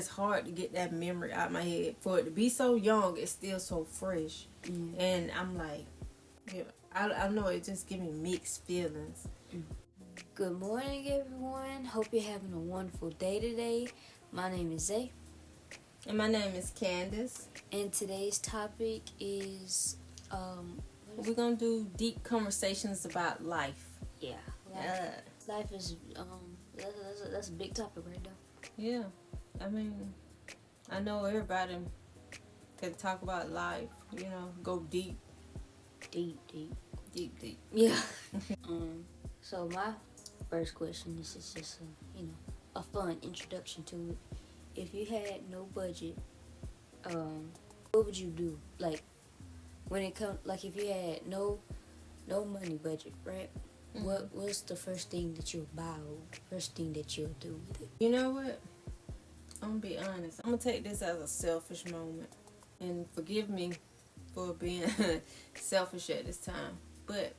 it's hard to get that memory out of my head. For it to be so young, it's still so fresh. And I'm like, yeah, I know it just gives me mixed feelings. Good morning, everyone. Hope you're having a wonderful day today. My name is Zay. And my name is Candace. And today's topic is, we're going to do deep conversations about life. Yeah. Life is, that's a big topic right there. Yeah. I mean, I know everybody can talk about life, go deep. Deep. Yeah. So my first question, this is just a fun introduction to it. If you had no budget, what would you do? Like, when it comes, like, if you had no money budget, right? What's the first thing that you'll buy, or first thing that you'll do with it? You know what? I'm gonna be honest. I'm gonna take this as a selfish moment, and forgive me for being selfish at this time. But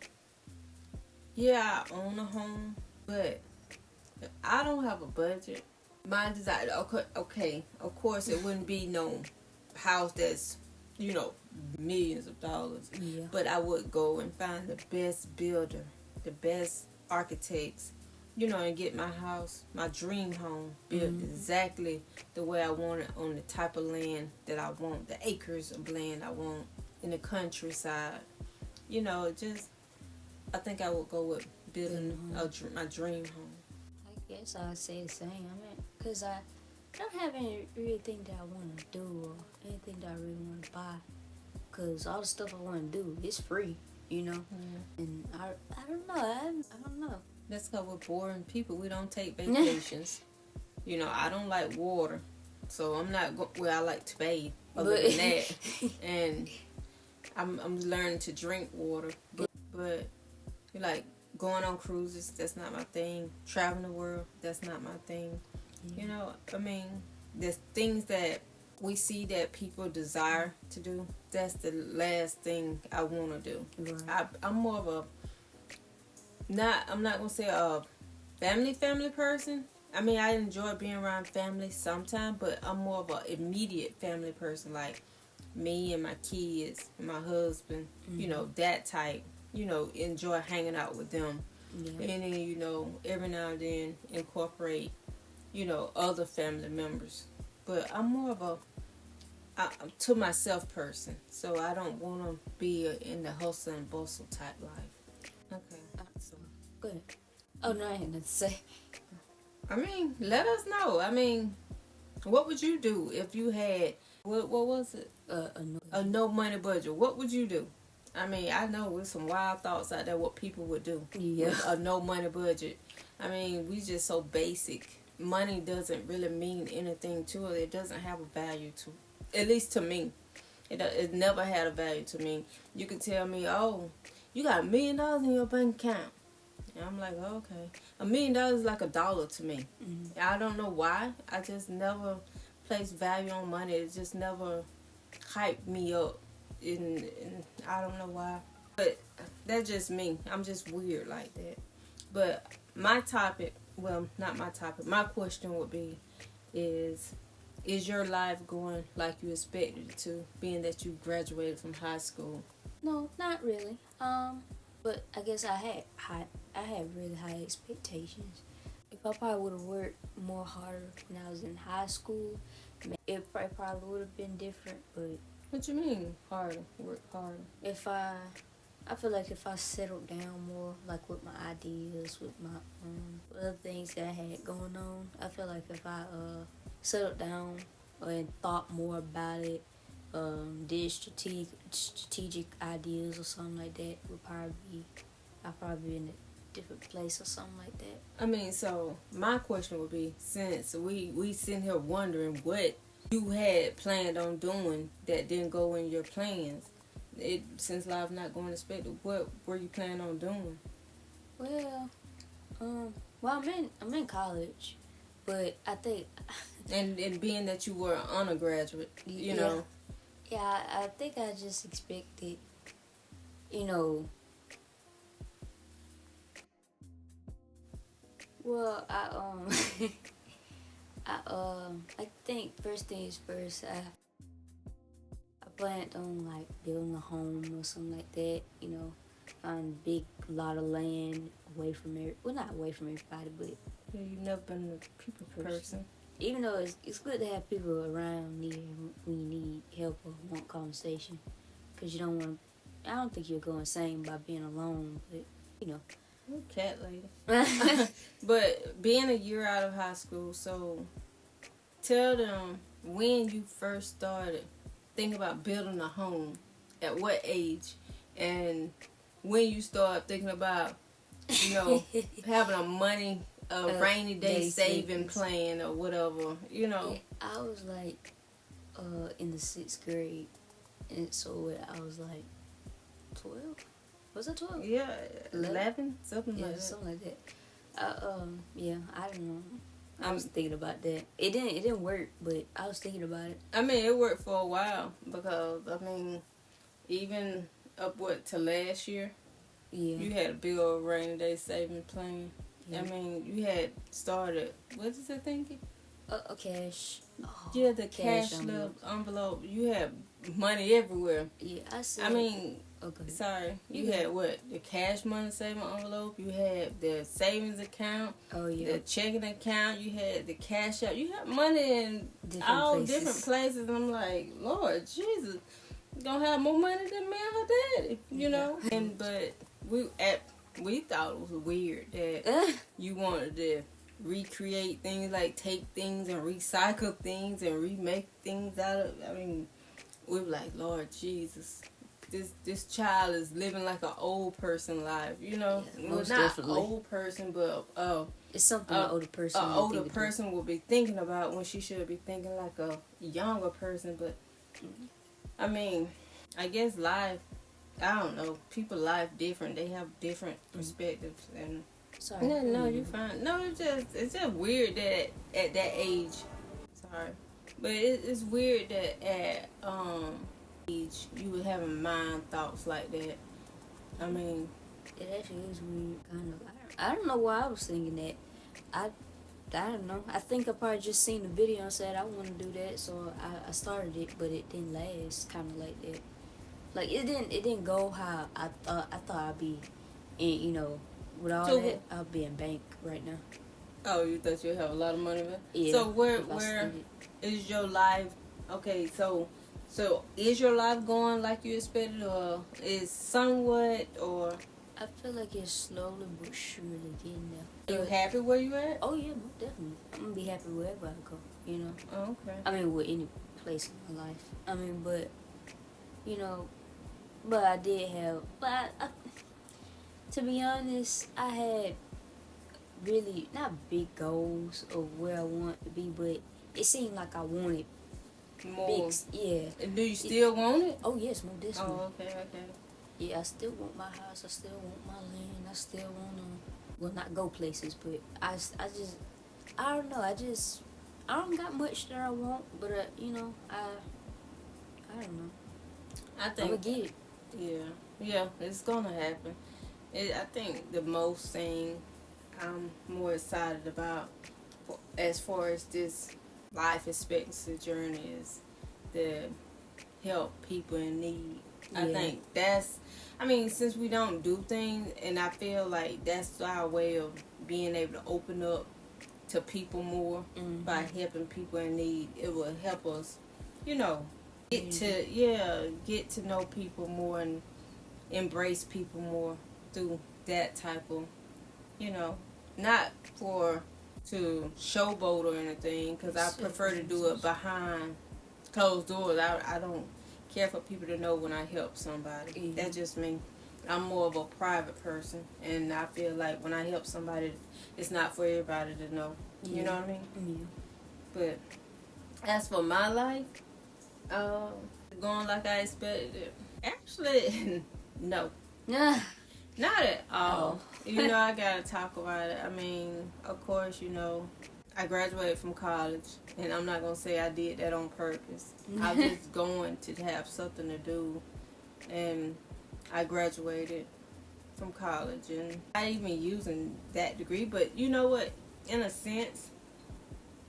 yeah, I own a home, but if I don't have a budget, my desire. Okay, of course it wouldn't be no house that's millions of dollars. Yeah. But I would go and find the best builder, the best architects, and get my house, my dream home, built exactly the way I want it, on the type of land that I want, the acres of land I want in the countryside. I think I would go with building my dream home. I guess I'd say the same. I mean, because I don't have any real thing that I want to do or anything that I really want to buy. Because all the stuff I want to do is free, And I don't know. I don't know. That's because we're boring people. We don't take vacations. I don't like water. So I'm not I like to bathe. Other than that. And I'm learning to drink water. But like going on cruises, that's not my thing. Traveling the world, that's not my thing. I mean, there's things that we see that people desire to do. That's the last thing I want to do. Right. I'm more of I'm not going to say a family person. I mean, I enjoy being around family sometimes, but I'm more of an immediate family person, like me and my kids, and my husband, that type. Enjoy hanging out with them. Yeah. And then, every now and then incorporate, other family members. But I'm more of I'm to myself person. So I don't want to be in the hustle and bustle type life. Okay. So good. Oh, no, I had nothing to say. I mean, let us know. I mean, what would you do if you had, what was it? A no money budget. What would you do? I mean, I know with some wild thoughts out there what people would do. Yeah. With a no money budget. I mean, we just so basic. Money doesn't really mean anything to it. It doesn't have a value to it. At least to me. It never had a value to me. You can tell me, oh, you got $1 million in your bank account. And I'm like, oh, okay. $1 million is like $1 to me. I don't know why. I just never placed value on money. It just never hyped me up. And I don't know why, but that's just me. I'm just weird like that. But my topic, well, not my topic, my question would be, is your life going like you expected it to, being that you graduated from high school? No, not really. But I guess I had really high expectations. If I probably would have worked more harder when I was in high school, it probably would have been different. But what you mean harder? Work harder? If I feel like if I settled down more, like with my ideas, with my other things that I had going on, I feel like if I settled down and thought more about it, did strategic ideas or something like that, I'd probably be in a different place or something like that. I mean, so my question would be, since we sitting here wondering what you had planned on doing that didn't go in your plans, since life not going expected, what were you planning on doing? Well, I'm in college, but I think and being that you were an undergraduate, you know. Yeah, I think I just expected, well, I think first things first. I planned on like building a home or something like that. You know, find a big lot of land away from well, not away from everybody, but Yeah, you've never been a people person. even though it's good to have people around near when you need help or want conversation, because you don't want. I don't think you'll go insane by being alone, but you know. You're a cat lady. But being a year out of high school, so tell them when you first started thinking about building a home, at what age, and when you start thinking about, you know, having a rainy day saving plan or whatever, you know. Yeah, I was like in the 6th grade, and so I was like 12. Was it 12? Yeah, 11, something Yeah, like that. something like that. Yeah, I don't know. I was thinking about that. It didn't work, but I was thinking about it. I mean, it worked for a while because I mean, even up to last year, Yeah. you had to build a rainy day saving plan. Yeah. I mean, you had started. What is it thinking? A cash. Oh, Yeah, the cash little envelope. You had money everywhere. Yeah, I said. I mean, okay. sorry, you had what? The cash money saving envelope. You had the savings account. Oh yeah. The checking account. You had the cash out. You had money in Different different places. And I'm like, Lord Jesus, you gonna have more money than me and her daddy, you know. And but we thought it was weird that you wanted to recreate things, like take things and recycle things and remake things out of. I mean, we were like, Lord Jesus, this child is living like an old person life, you know. Yeah, well, most not definitely. Old person, but it's something an older person. An older person will be thinking about when she should be thinking like a younger person. But I mean, I guess life. I don't know. People life different. They have different perspectives and. Sorry. No, you're fine. No, it's just weird that at that age. Sorry, but it's weird that at age you would have mind thoughts like that. I mean, it actually is weird, kind of. I don't know why I was thinking that. I don't know. I think I probably just seen the video and said I want to do that, so I started it, but it didn't last. Kind of like that. Like it didn't go how I thought. I thought I'd be, in, you know. With all that, I'll be in bank right now. Oh, you thought you'd have a lot of money, man? Yeah. So where is your life? Okay, so is your life going like you expected, or is somewhat, or? I feel like it's slowly but surely getting there. Are you happy where you at? Oh yeah, definitely. I'm gonna be happy wherever I go. You know. Oh, okay. I mean, with any place in my life. I mean, but you know, but I did have, but I to be honest, I had really not big goals of where I want to be, but it seemed like I wanted more. Big, yeah. And do you still want it? Oh yes, more definitely. Oh, okay. Yeah, I still want my house. I still want my land. I still want to, well, not go places, but I don't know. I don't got much that I want, but you know, I don't know. I think I'm gonna get it. Yeah, it's gonna happen. I think the most thing I'm more excited about as far as this life expectancy journey is to help people in need. Yeah. I think since we don't do things, and I feel like that's our way of being able to open up to people more by helping people in need. It will help us, you know, get to know people more and embrace people more through that type of, you know, not to showboat or anything, because I prefer to do it behind closed doors. I don't care for people to know when I help somebody. Mm-hmm. That's just me. I'm more of a private person, and I feel like when I help somebody, it's not for everybody to know. You know what I mean? Yeah. But as for my life, going like I expected it, actually, no. Not at all. Oh. You know, I gotta talk about it. I mean, of course, you know, I graduated from college, and I'm not gonna say I did that on purpose. I was just going to have something to do, and I graduated from college, and not even using that degree. But you know what? In a sense,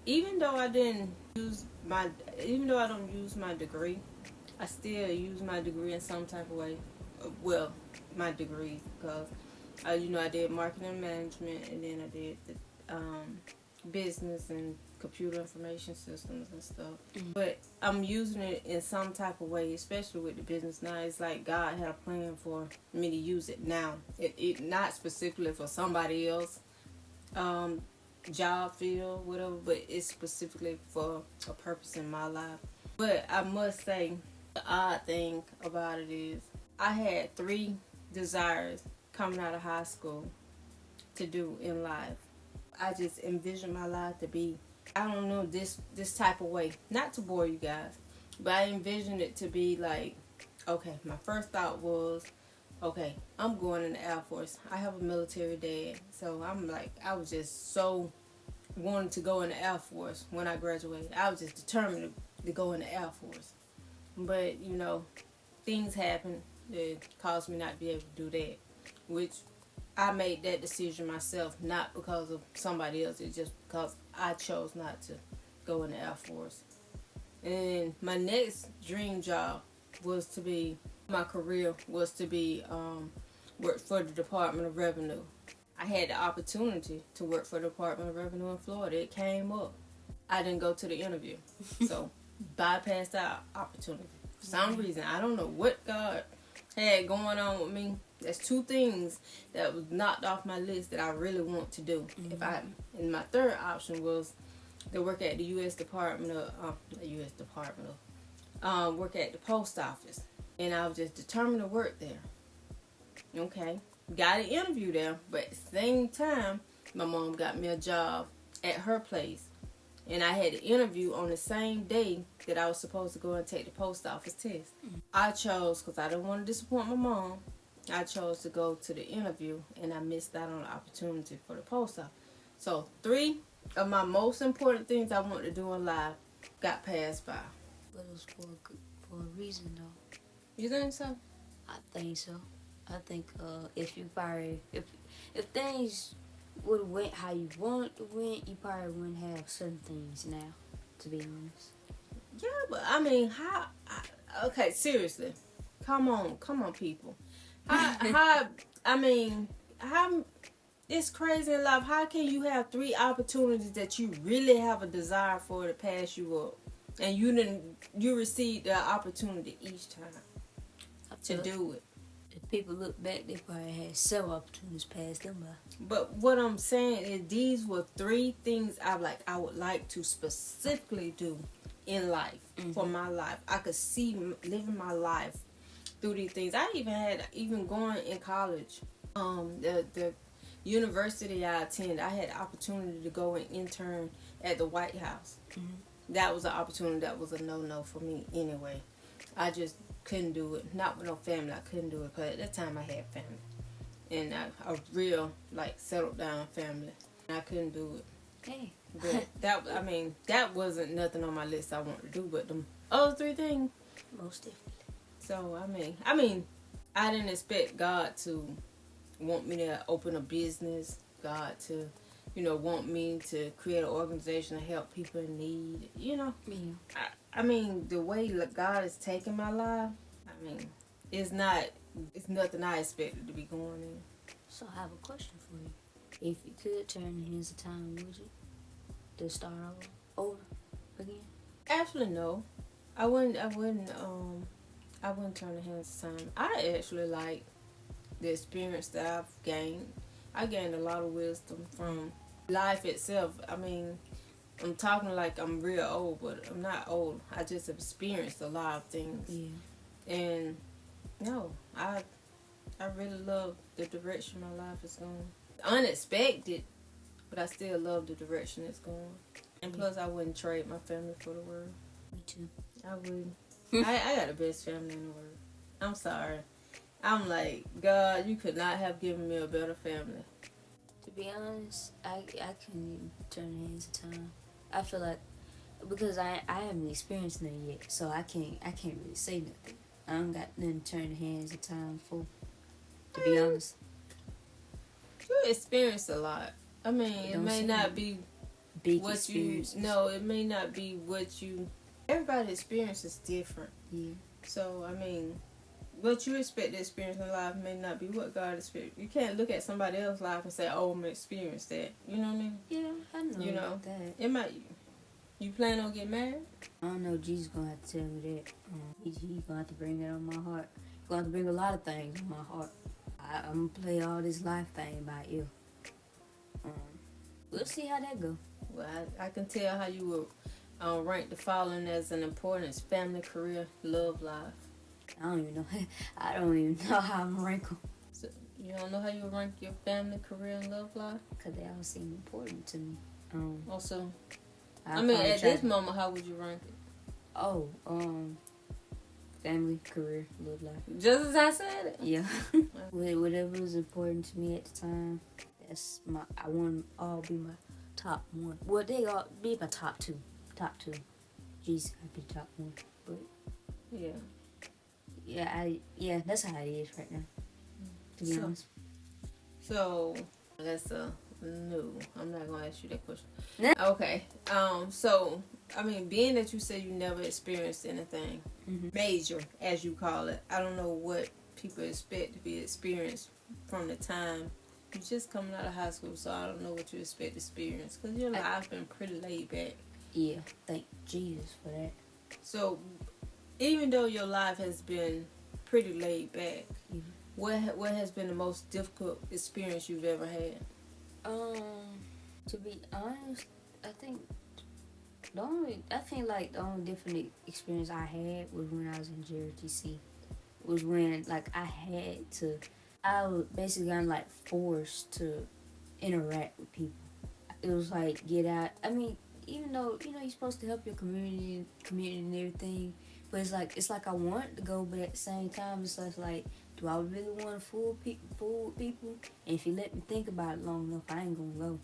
even though I don't use my degree, I still use my degree in some type of way. Well, my degree, because I did marketing management, and then I did the business and computer information systems and stuff. Mm-hmm. But I'm using it in some type of way, especially with the business now. It's like God had a plan for me to use it now. It not specifically for somebody else, job field, whatever, but it's specifically for a purpose in my life. But I must say, the odd thing about it is I had 3 desires coming out of high school to do in life. I just envisioned my life to be, I don't know, this type of way. Not to bore you guys, but I envisioned it to be like, okay, my first thought was, okay, I'm going in the Air Force. I have a military dad, so I was just so wanting to go in the Air Force when I graduated. I was just determined to go in the Air Force. But, things happened that caused me not to be able to do that, which I made that decision myself, not because of somebody else. It's just because I chose not to go in the Air Force. And my next dream job was to be, my career was to be, work for the Department of Revenue. I had the opportunity to work for the Department of Revenue in Florida. It came up. I didn't go to the interview. So, bypassed that opportunity. For some reason, I don't know what God had going on with me. There's 2 things that was knocked off my list that I really want to do. Mm-hmm. And my third option was to work at the U.S. Department of, work at the post office. And I was just determined to work there. Okay. Got an interview there, but at the same time, my mom got me a job at her place. And I had the interview on the same day that I was supposed to go and take the post office test. I chose, because I didn't want to disappoint my mom, I chose to go to the interview, and I missed out on the opportunity for the post office. So 3 of my most important things I wanted to do in life got passed by. But it was for a reason, though. You think so? I think so. I think if things would have went how you wanted to went, you probably wouldn't have certain things now, to be honest. Yeah, but I mean, okay, seriously. Come on, people. How it's crazy in life. How can you have 3 opportunities that you really have a desire for to pass you up, and you received the opportunity each time to do it? If people look back, they probably had several opportunities passed them by. But what I'm saying is, these were 3 things I would like to specifically do in life, for my life. I could see living my life through these things. I even going in college, the university I attended, I had the opportunity to go and intern at the White House. That was an opportunity that was a no for me anyway. I just couldn't do it. Not with no family, I couldn't do it, because at that time I had family, and a real settled down family, and I couldn't do it. Hey. But that wasn't nothing on my list I wanted to do, but them other 3 things, Most definitely. So I didn't expect God to want me to open a business, God to want me to create an organization to help people in need. Yeah. The way God is taking my life, it's nothing I expected to be going in. So I have a question for you. If you could turn the hands of time, would you? To start over again? Actually, no. I wouldn't turn the hands of time. I actually like the experience that I've gained. I gained a lot of wisdom from life itself. I'm talking like I'm real old, but I'm not old. I just experienced a lot of things. Yeah. And no, I really love the direction my life is going. Unexpected, but I still love the direction it's going. And plus, I wouldn't trade my family for the world. Me too. I wouldn't. I got the best family in the world. I'm sorry. I'm like, God, you could not have given me a better family. To be honest, I couldn't even turn the hands of time. I feel like, because I haven't experienced nothing yet, so I can't really say nothing. I don't got nothing to turn the hands of time for, to be honest. You experienced a lot. It may not be big what experiences. you no, it may not be what you. Everybody's experience is different. Yeah. So I mean, what you expect to experience in life may not be what God expects. You can't look at somebody else's life and say, "Oh, I'm gonna experience that." You know what I mean? Yeah, I know. You know, that. it might. You plan on getting married? I don't know. Jesus gonna have to tell me that. He gonna have to bring that on my heart. He gonna have to bring a lot of things on my heart. I'm gonna play all this life thing by ear. We'll see how that go. Well, I can tell how you will rank the following as an importance: family, career, love, life. I don't even know. I don't even know how I'm rank them. So you don't know how you rank your family, career, and love life? Cause they all seem important to me. Also, I'll I mean, probably at try this moment, how would you rank it? Oh, family, career, love life. Just as I said it. Yeah. Whatever was important to me at the time, that's my. I want all be my top one. Well, they all be my top two. Top two. Jesus gotta be top one. But yeah, that's how it is right now. To be honest. So that's no. I'm not gonna ask you that question. Nah. Okay. So I mean, being that you said you never experienced anything major, as you call it, I don't know what people expect to be experienced from the time you just coming out of high school. So I don't know what you expect to experience because your life been pretty laid back. Yeah. Thank Jesus for that. So even though your life has been pretty laid back, what has been the most difficult experience you've ever had? To be honest, I think the only different experience I had was when I was in JRTC. Was when I was basically forced to interact with people. It was like get out. I mean, even though you're supposed to help your community and everything, but it's like I wanted to go, but at the same time it's like do I really want to fool with people? And if you let me think about it long enough, I ain't gonna go.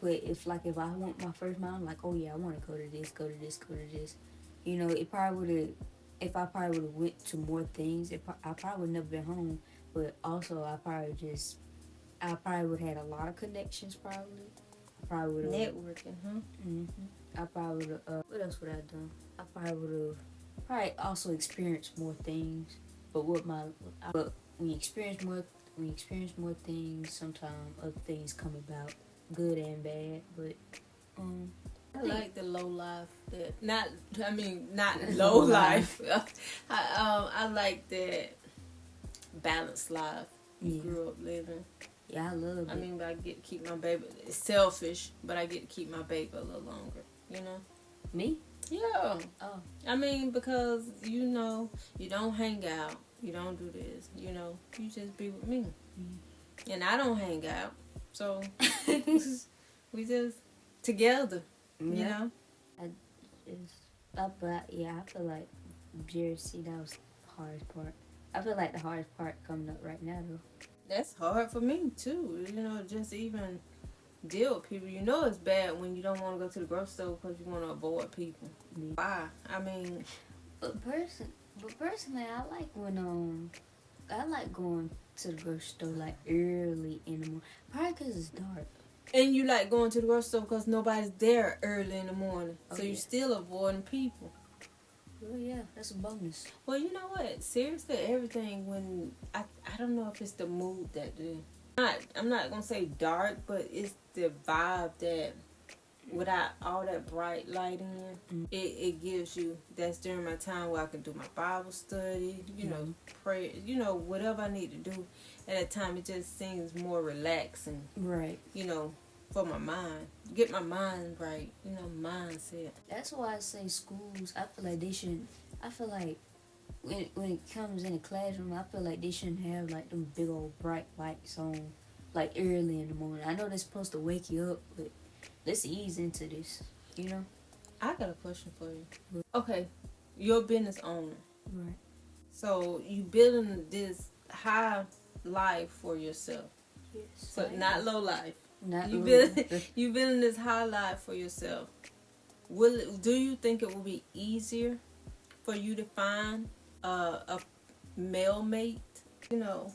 But if I want my first mind, I'm like, oh yeah, I want to go to this. It probably would have. If I probably would have went to more things, I probably would never been home. But also, I probably would have had a lot of connections. Probably, I probably would have Networking, huh? I probably would have. What else would I have done? I probably would have also experienced more things. But when you experience more things, sometimes other things come about, good and bad. But I like the low life. Not low life. I like that balanced life you grew up living. Yeah, I love it. I mean, I get to keep my baby. It's selfish, but I get to keep my baby a little longer. Me? Yeah. Oh. I mean, because you don't hang out, you don't do this, you just be with me, and I don't hang out, so we just together. Yeah. I feel like JRC, that was the hardest part. I feel like the hardest part coming up right now, though. That's hard for me, too. Just even deal with people. It's bad when you don't want to go to the grocery store because you want to avoid people. Yeah. Why? I mean... But personally, I like going to the grocery store, early in the morning. Probably because it's dark. And you like going to the grocery store because nobody's there early in the morning. Oh, so you're still avoiding people. Well, yeah, that's a bonus. Well, you know what? Seriously, everything when... I don't know if it's the mood that... I'm not going to say dark, but it's the vibe that... Without all that bright lighting, it gives you... That's during my time where I can do my Bible study, pray, whatever I need to do. At that time, it just seems more relaxing. Right. For my mind. Get my mind right. Mindset. That's why I say schools, I feel like they shouldn't... I feel like when it comes in the classroom, I feel like they shouldn't have, them big old bright lights on, early in the morning. I know they're supposed to wake you up, but let's ease into this, I got a question for you. Okay, you're a business owner. Right. So you building this high life for yourself. Yes. So not low life. Not you low. you building this high life for yourself. Do you think it will be easier for you to find a male mate? Will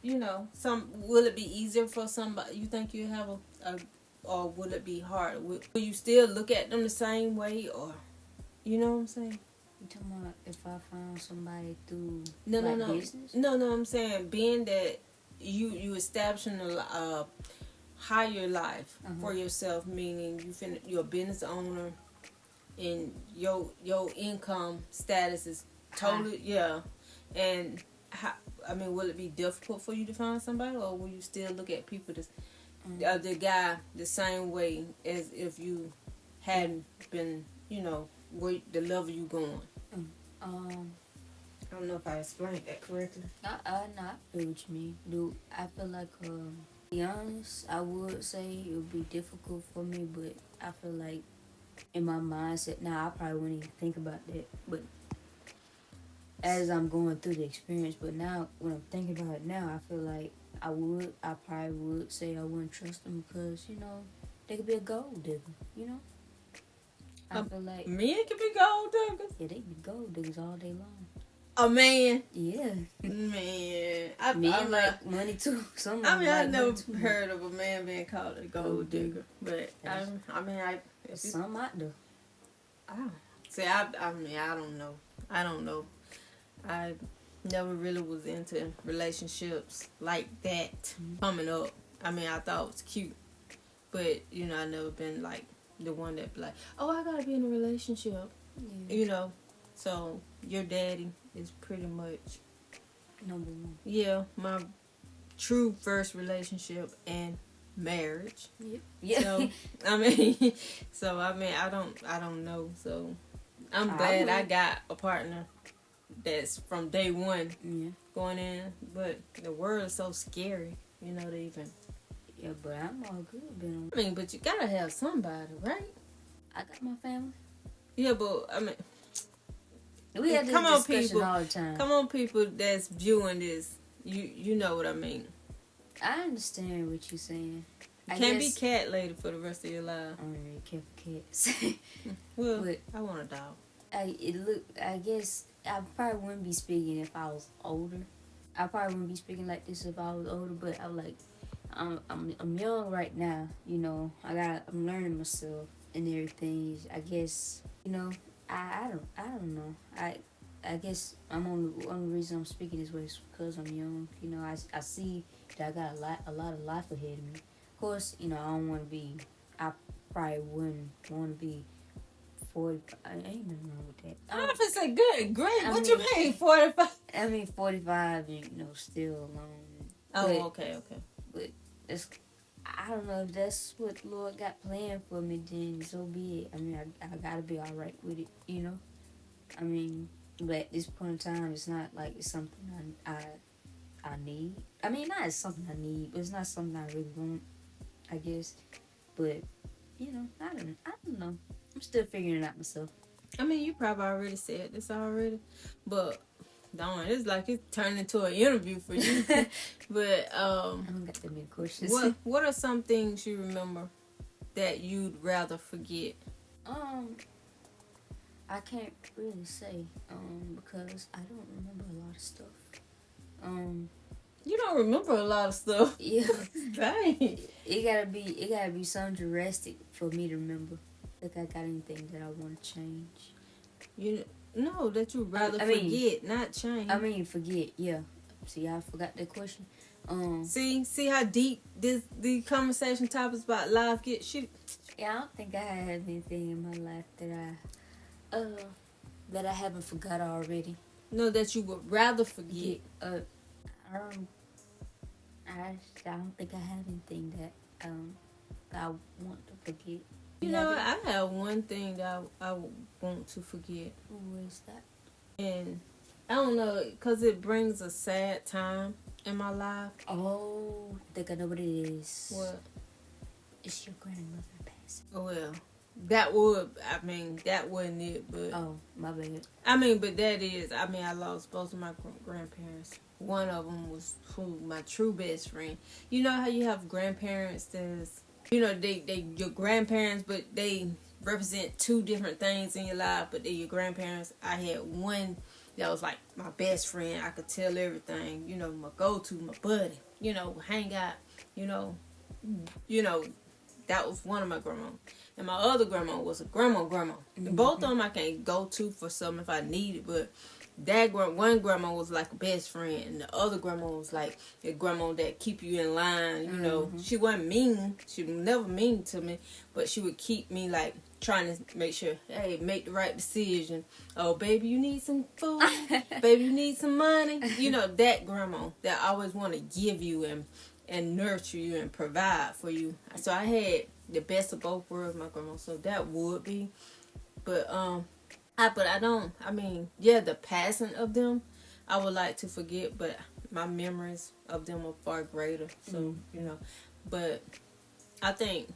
it be easier for somebody? You think you have or will it be hard? Will you still look at them the same way, or you know what I'm saying? You talking about if I found somebody through No, like no, no, business? no. I'm saying being that you establishing a higher life for yourself, meaning you're a business owner, and your income status is totally and how, I mean, will it be difficult for you to find somebody, or will you still look at people the guy the same way as if you hadn't been, where the level you going? I don't know if I explained that correctly. Not feel what you mean. Dude, I feel like, to be honest, I would say it would be difficult for me, but I feel like in my mindset now, I probably wouldn't even think about that. But as I'm going through the experience, but now when I'm thinking about it now, I feel like I probably would say I wouldn't trust them because, they could be a gold digger, I feel like Men can be gold diggers. yeah, they be gold diggers all day long. A man, Yeah, man, men like money too. Some I mean, like I never money too. heard of a man being called a gold digger, but Yes. Some out there. See, I mean, I don't know. I never really was into relationships like that coming up. I mean, I thought it was cute, but I never been like the one that be like, oh, I gotta be in a relationship, Yeah. So your daddy is pretty much, Number one. yeah, my true first relationship and marriage. Yep. Yeah. So I mean, I don't know. So I'm glad I got a partner that's from day one going in. But the world is so scary, to even. Yeah, but I'm all good being on. I mean, but you gotta have somebody, right? I got my family. Yeah, but I mean, We have this come on, discussion people. all the time. Come on, people that's viewing this. You know what I mean. I understand what you're saying. You can't be cat lady for the rest of your life. I don't really care for cats. Well, but I want a dog. I guess I probably wouldn't be speaking if I was older. I probably wouldn't be speaking like this if I was older. But I'm young right now. I'm learning myself and everything. I guess I don't know. I guess I'm on the only reason I'm speaking this way is because I'm young. I see that I got a lot of life ahead of me. Of course, I don't want to be. I probably wouldn't want to be 40. I ain't nothing wrong with that. I don't say good, great. What you mean 45? I mean 45. Still alone. Oh, but, okay. But I don't know if that's what Lord got planned for me. Then so be it. I mean, I gotta be all right with it. I mean, but at this point in time, it's not like it's something I need. I mean, not as something I need, but it's not something I really want, I guess. But I don't know. I'm still figuring it out myself. I mean, you probably already said this already, but darn, it's like it's turned into an interview for you. But I don't got that many questions. what are some things you remember that you'd rather forget? I can't really say because I don't remember a lot of stuff. You don't remember a lot of stuff. Yeah. Dang. It gotta be something drastic for me to remember. Like I got anything that I want to change. No, that you rather forget, not change. I mean, forget. Yeah. See, I forgot that question. See how deep the conversation topics about life get. Yeah, I don't think I have anything in my life that I haven't forgot already. No, that you would rather forget. I don't think I have anything that I want to forget. I have one thing that I want to forget. What is that? And I don't know, because it brings a sad time in my life. Oh, I think I know what it is. What? It's your grandmother passing. Oh, well, that wasn't it, but... Oh, my bad. But that is, I lost both of my grandparents. One of them was my true best friend. You know how you have grandparents that's, they your grandparents, but they represent two different things in your life, but they're your grandparents. I had one that was like my best friend. I could tell everything, my go-to, my buddy, hang out, That was one of my grandmas. And my other grandma was a grandma. Mm-hmm. Both of them I can go to for something if I need it, but that one grandma was like a best friend, and the other grandma was like a grandma that keep you in line. You know, she wasn't mean. She was never mean to me, but she would keep me like trying to make sure, hey, make the right decision. Oh, baby, you need some food. Baby, you need some money. You know, that grandma that always want to give you and nurture you and provide for you. So I had the best of both worlds, my grandma. So that would be, but the passing of them, I would like to forget, but my memories of them are far greater. So, you know, but I think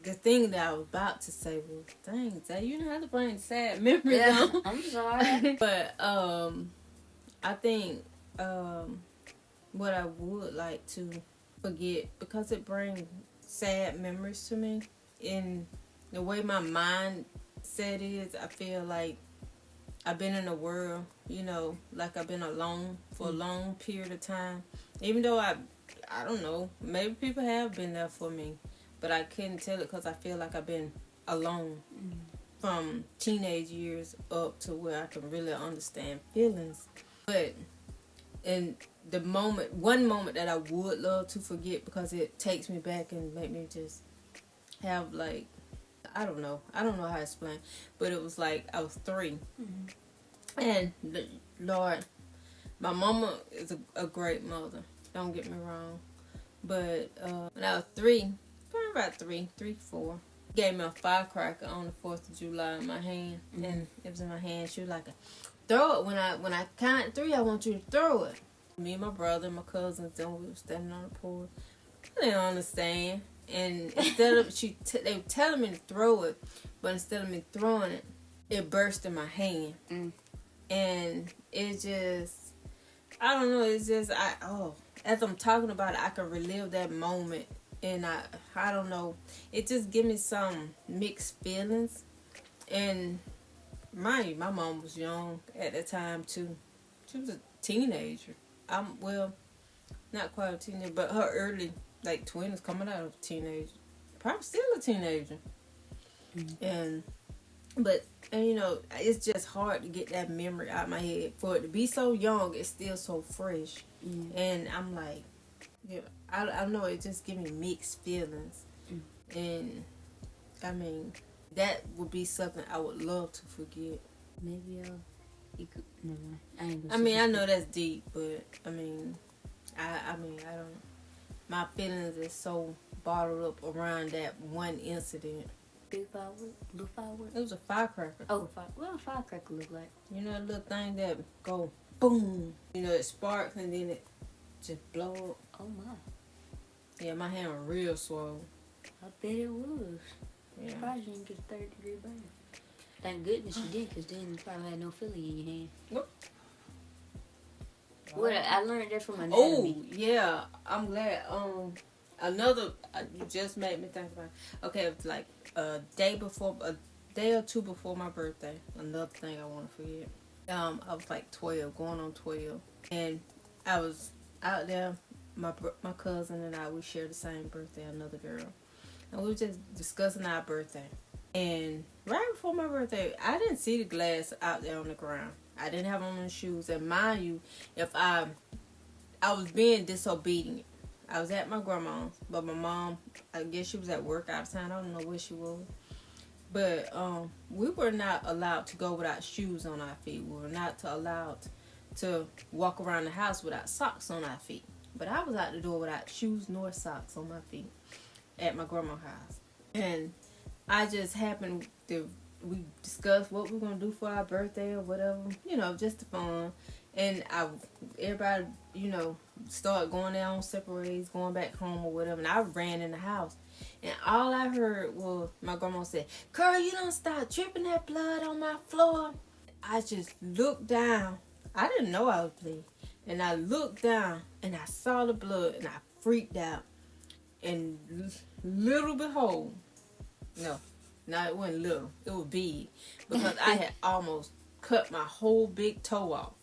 the thing that I was about to say was, dang, Zay, you know how to bring sad memories on. I'm sorry. But, I think, what I would like to forget, because it brings sad memories to me, in the way my mind said is, I feel like I've been in the world, you know, like I've been alone for a long period of time. Even though I don't know, maybe people have been there for me, but I couldn't tell it because I feel like I've been alone from teenage years up to where I can really understand feelings. But in the one moment that I would love to forget, because it takes me back and make me just have like, I don't know how to explain, but it was like I was 3, and Lord, my mama is a great mother, don't get me wrong, but when I was 3, probably about 3, 4, gave me a firecracker on the 4th of July in my hand, and it was in my hand. She was like, throw it, when I count 3, I want you to throw it. Me and my brother and my cousins, then we were standing on the porch. I didn't understand. And instead of they were telling me to throw it, but instead of me throwing it, it burst in my hand, and it just, I don't know. It's just as I'm talking about it, I can relive that moment, and I don't know. It just gives me some mixed feelings. And mind you, my mom was young at the time too. She was a teenager. Not quite a teenager, but her early, like, 20s, coming out of a teenager. Probably still a teenager. And you know, it's just hard to get that memory out of my head. For it to be so young, it's still so fresh. And I'm like, yeah, I know, it just gives me mixed feelings. And, I mean, that would be something I would love to forget. Maybe you could, never mind. I know that's deep, but, I don't. My feelings is so bottled up around that one incident. Blue firework? It was a firecracker. Oh, what a firecracker look like? You know, a little thing that go boom. You know, it sparks and then it just blow up. Oh my. Yeah, my hand was real swole. I bet it was. Yeah. Surprised you didn't get a 3rd-degree burn. Thank goodness you did, because then you probably had no feeling in your hand. What? What, I learned that from anatomy. Oh, yeah. I'm glad. You just made me think about it. Okay, it was like a day or 2 before my birthday. Another thing I want to forget. I was like 12, going on 12. And I was out there, my cousin and I, we shared the same birthday, another girl. And we were just discussing our birthday. And right before my birthday, I didn't see the glass out there on the ground. I didn't have on the shoes. And mind you, if I was being disobedient. I was at my grandma's, but my mom, I guess she was at work out of town. I don't know where she was. But we were not allowed to go without shoes on our feet. We were not allowed to walk around the house without socks on our feet. But I was out the door without shoes nor socks on my feet at my grandma's house. And I just happened to, we discussed what we were going to do for our birthday or whatever, you know, just the fun. And everybody, you know, started going their own separate ways, going back home or whatever. And I ran in the house. And all I heard was my grandma say, "Girl, you don't stop dripping that blood on my floor." I just looked down. I didn't know I was bleeding. And I looked down and I saw the blood and I freaked out. And little behold, no, it wasn't little. It was big. Because I had almost cut my whole big toe off.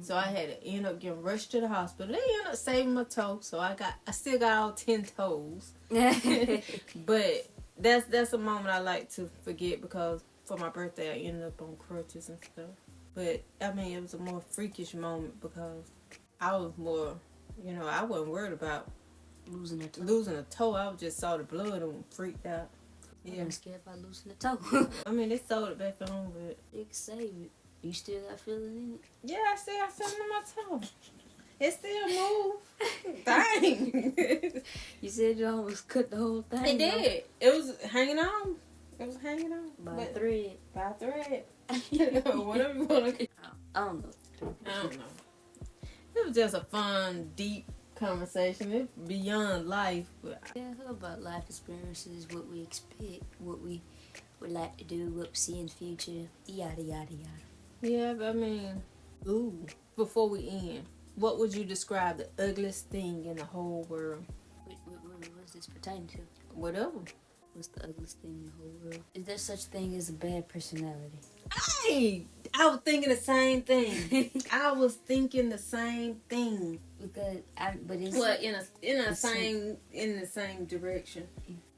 So I had to end up getting rushed to the hospital. They ended up saving my toe, so I still got all 10 toes. But that's a moment I like to forget, because for my birthday I ended up on crutches and stuff. But I mean, it was a more freakish moment because I was more, I wasn't worried about Losing a I toe. was just saw the blood and freaked out. Yeah. I'm scared about losing a toe. I mean, they sewed it back on, but They can save it. You still got feeling in it? yeah, I still got something in my toe. It still moved. Dang. You said you almost cut the whole thing. It did. It was hanging on. It was hanging on. By a thread. By a thread. Whatever you want to. I don't know. I don't know. It was just a fun, deep conversation. It's beyond life. But Yeah, about life experiences, what we expect, what we would like to do, what we see in the future, yada, yada, yada. yeah, but I mean, before we end, what would you describe the ugliest thing in the whole world? What's this pertain to? Whatever. What's the ugliest thing in the whole world? Is there such thing as a bad personality? Hey, I was thinking the same thing. I was thinking the same thing. Because but it's in the same direction.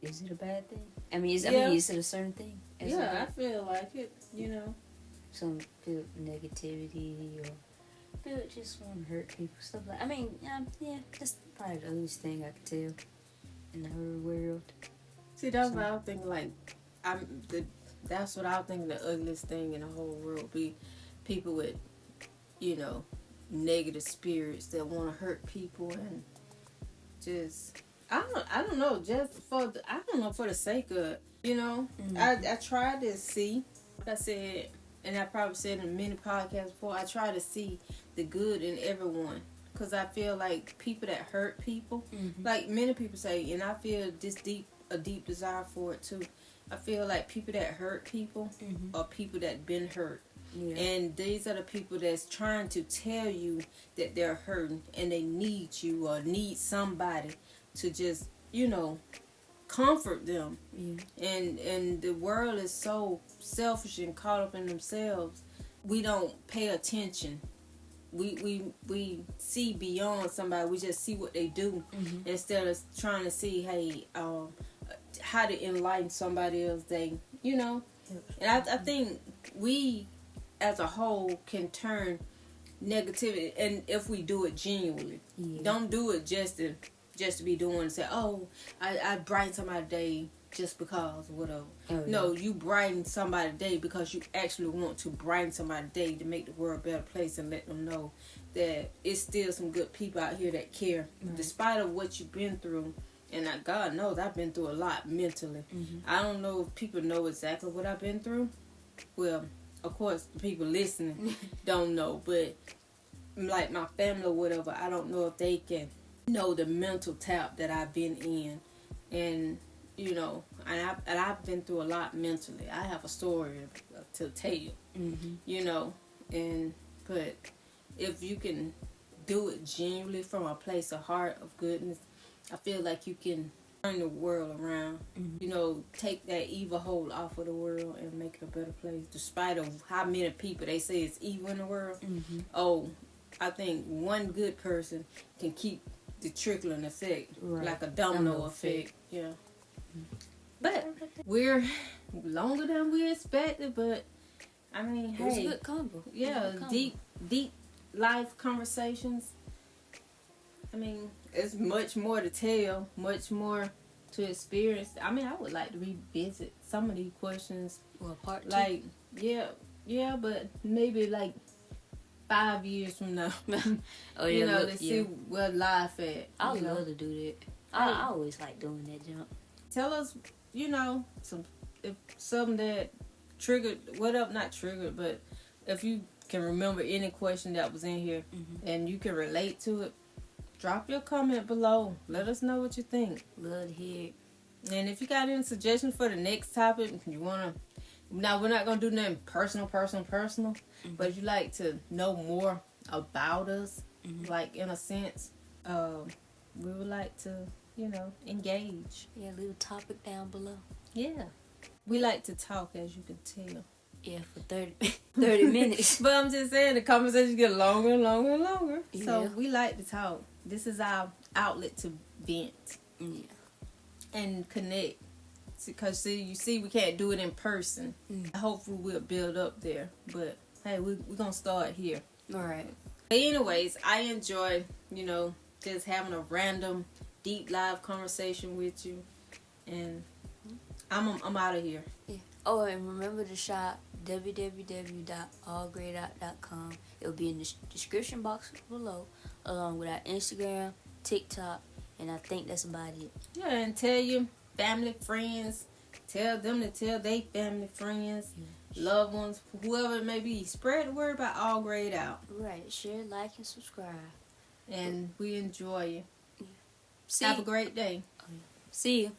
Is it a bad thing? I mean, is it a certain thing? I feel like it. Some feel negativity or feel just want to hurt people, stuff like. I mean, that's probably the ugliest thing I could tell in the whole world. See, that's what I was thinking. Like, that's what I was thinking. The ugliest thing in the whole world be people with, negative spirits that want to hurt people and just. I don't know. Just for the sake of it, Mm-hmm. I tried to see. Like I said, and I probably said in many podcasts before, I try to see the good in everyone. Because I feel like people that hurt people, like many people say, and I feel a deep desire for it too. I feel like people that hurt people are people that been hurt. Yeah. And these are the people that's trying to tell you that they're hurting and they need you or need somebody to just, comfort them. Yeah. And the world is so selfish and caught up in themselves. We don't pay attention. We see beyond somebody. We just see what they do instead of trying to see, hey, how to enlighten somebody else day. And I think we as a whole can turn negativity, and if we do it genuinely, don't do it just to be doing and say, oh, I brighten somebody's day just because whatever. No, you brighten somebody's day because you actually want to brighten somebody's day to make the world a better place and let them know that it's still some good people out here that care despite of what you've been through. And God knows I've been through a lot mentally. I don't know if people know exactly what I've been through. Well, of course, the people listening don't know, but like my family or whatever, I don't know if they can know the mental tap that I've been in. And and I've been through a lot mentally. I have a story to tell, but if you can do it genuinely from a place of heart of goodness, I feel like you can turn the world around. Take that evil hold off of the world and make it a better place. Despite of how many people they say it's evil in the world, I think one good person can keep the trickling effect, like a domino effect. Yeah. But we're longer than we expected. But I mean, it was a good combo. Yeah, deep life conversations. I mean, it's much more to tell, much more to experience. I mean, I would like to revisit some of these questions. Well, part two. Like, yeah, but maybe like 5 years from now. To see where life at. I would love to do that. I always like doing that jump. Tell us, something that triggered, not triggered, but if you can remember any question that was in here and you can relate to it, drop your comment below. Let us know what you think. Love to hear it. And if you got any suggestions for the next topic, you want to... Now, we're not going to do nothing personal. But if you like to know more about us, like in a sense, we would like to, engage. Yeah, leave a topic down below. Yeah. We like to talk, as you can tell. Yeah, for 30 minutes. But I'm just saying the conversations get longer and longer and longer. Yeah. So we like to talk. This is our outlet to vent Yeah. and connect. Because you see, we can't do it in person. Hopefully we'll build up there. But hey, we're going to start here. All right. But anyways, I enjoy, just having a random, deep, live conversation with you. And I'm out of here. Yeah. Oh, and remember to shop www.allgradeout.com. It'll be in the description box below, along with our Instagram, TikTok, and I think that's about it. Yeah, and tell your family, friends. Tell them to tell their family, friends, loved ones, whoever it may be. Spread the word about All Grade Out. Right. Share, like, and subscribe. And we enjoy you. See Have you. a great day. See you.